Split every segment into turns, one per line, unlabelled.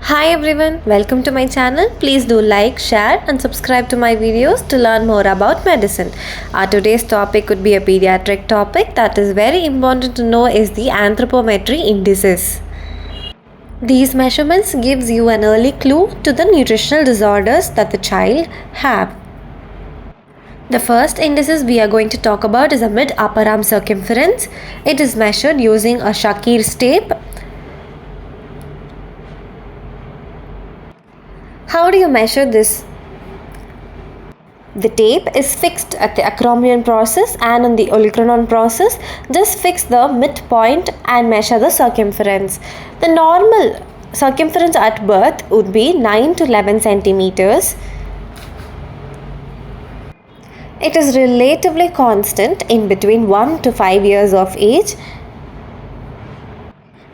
Hi everyone, welcome to my channel. Please do like, share and subscribe to my videos to learn more about medicine. Our today's topic could be a pediatric topic that is very important to know is the anthropometry indices. These measurements gives you an early clue to the nutritional disorders that the child have. The first indices we are going to talk about is a mid-upper arm circumference. It is measured using a Shakir's tape. How do you measure this? The tape is fixed at the acromion process and on the olecranon process. Just fix the midpoint and measure the circumference. The normal circumference at birth would be 9 to 11 centimeters. It is relatively constant in between 1 to 5 years of age.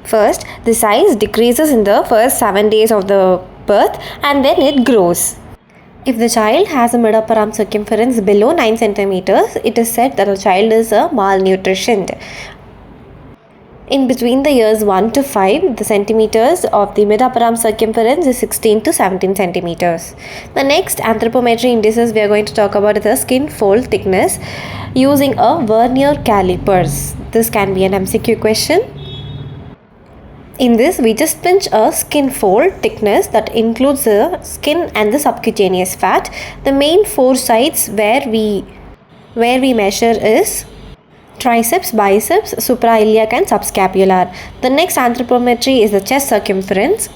First, the size decreases in the first 7 days of the birth and then it grows. If the child has a mid-upper arm circumference below 9 centimeters, it is said that the child is malnutritioned. In between the years 1 to 5, the centimeters of the mid-upper arm circumference is 16 to 17 centimeters. The next anthropometry indices we are going to talk about is the skin fold thickness using a vernier calipers. This can be an MCQ question. In this, we just pinch a skin fold thickness that includes the skin and the subcutaneous fat. The main four sites where we measure is triceps, biceps, suprailiac and subscapular. The next anthropometry is the chest circumference.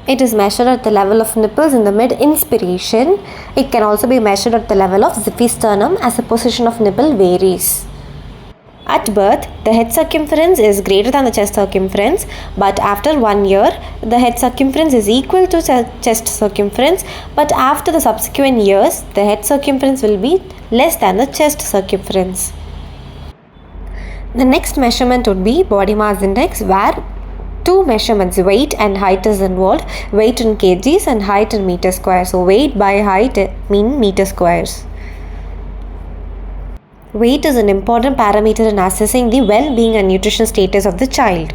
It is measured at the level of nipples in the mid-inspiration. It can also be measured at the level of xiphisternum as the position of nipple varies. At birth, the head circumference is greater than the chest circumference, but after 1 year, the head circumference is equal to chest circumference, but after the subsequent years, the head circumference will be less than the chest circumference. The next measurement would be body mass index, where two measurements, weight and height, is involved. Weight in kgs and height in meter squares. So weight by height mean meter squares. Weight is an important parameter in assessing the well-being and nutritional status of the child.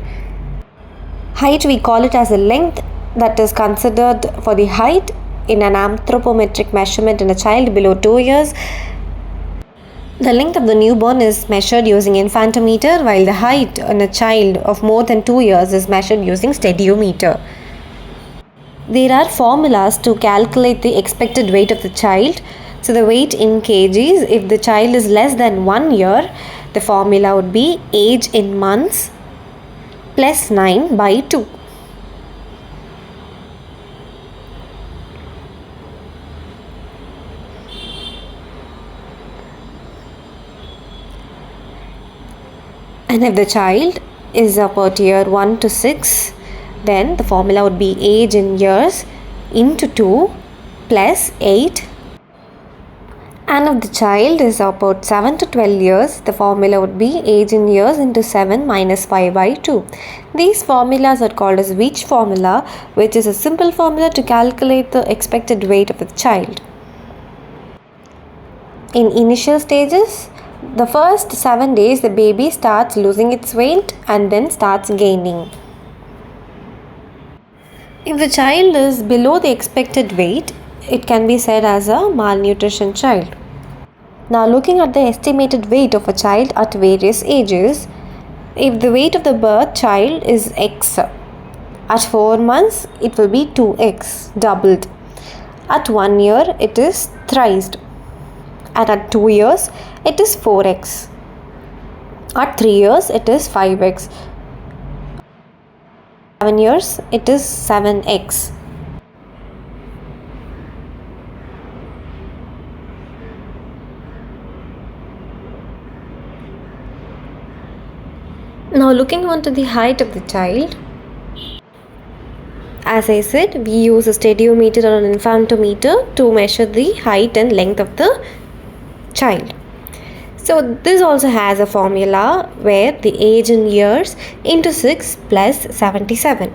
Height, we call it as the length that is considered for the height in an anthropometric measurement in a child below 2 years. The length of the newborn is measured using infantometer, while the height in a child of more than 2 years is measured using stadiometer. There are formulas to calculate the expected weight of the child. So the weight in kgs, if the child is less than 1 year, the formula would be age in months plus 9 by 2. And if the child is about year 1 to 6, then the formula would be age in years into 2 plus 8. And if the child is about 7 to 12 years, the formula would be age in years into 7 minus 5 by 2. These formulas are called as Veitch formula, which is a simple formula to calculate the expected weight of the child. In initial stages, the first 7 days the baby starts losing its weight and then starts gaining. If the child is below the expected weight, it can be said as a malnutrition child. Now looking at the estimated weight of a child at various ages, if the weight of the birth child is X, at 4 months it will be 2X, doubled. At 1 year it is thrice, and at 2 years it is 4X. At 3 years it is 5X. 7 years it is 7X. Now looking on to the height of the child, as I said, we use a stadiometer or an infantometer to measure the height and length of the child. So this also has a formula where the age in years into 6 plus 77.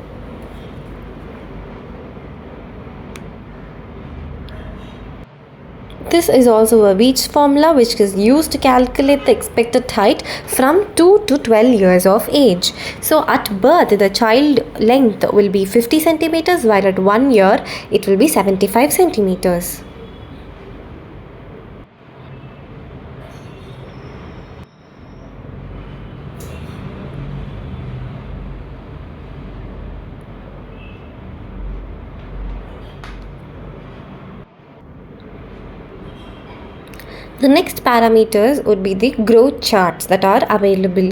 This is also a Veitch formula which is used to calculate the expected height from 2 to 12 years of age. So at birth the child length will be 50 centimeters, while at 1 year it will be 75 centimeters. The next parameters would be the growth charts that are available.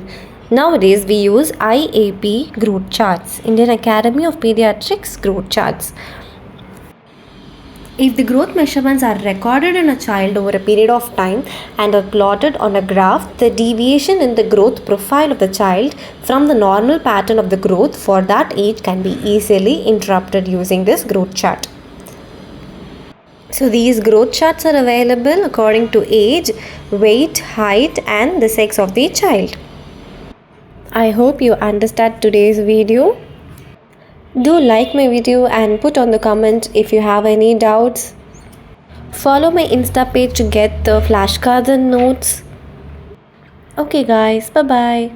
Nowadays we use IAP growth charts, Indian Academy of Pediatrics growth charts. If the growth measurements are recorded in a child over a period of time and are plotted on a graph, the deviation in the growth profile of the child from the normal pattern of the growth for that age can be easily interrupted using this growth chart. So these growth charts are available according to age, weight, height and the sex of the child. I hope you understand today's video. Do like my video and put on the comment if you have any doubts. Follow my Insta page to get the flashcards and notes. Okay guys, bye bye.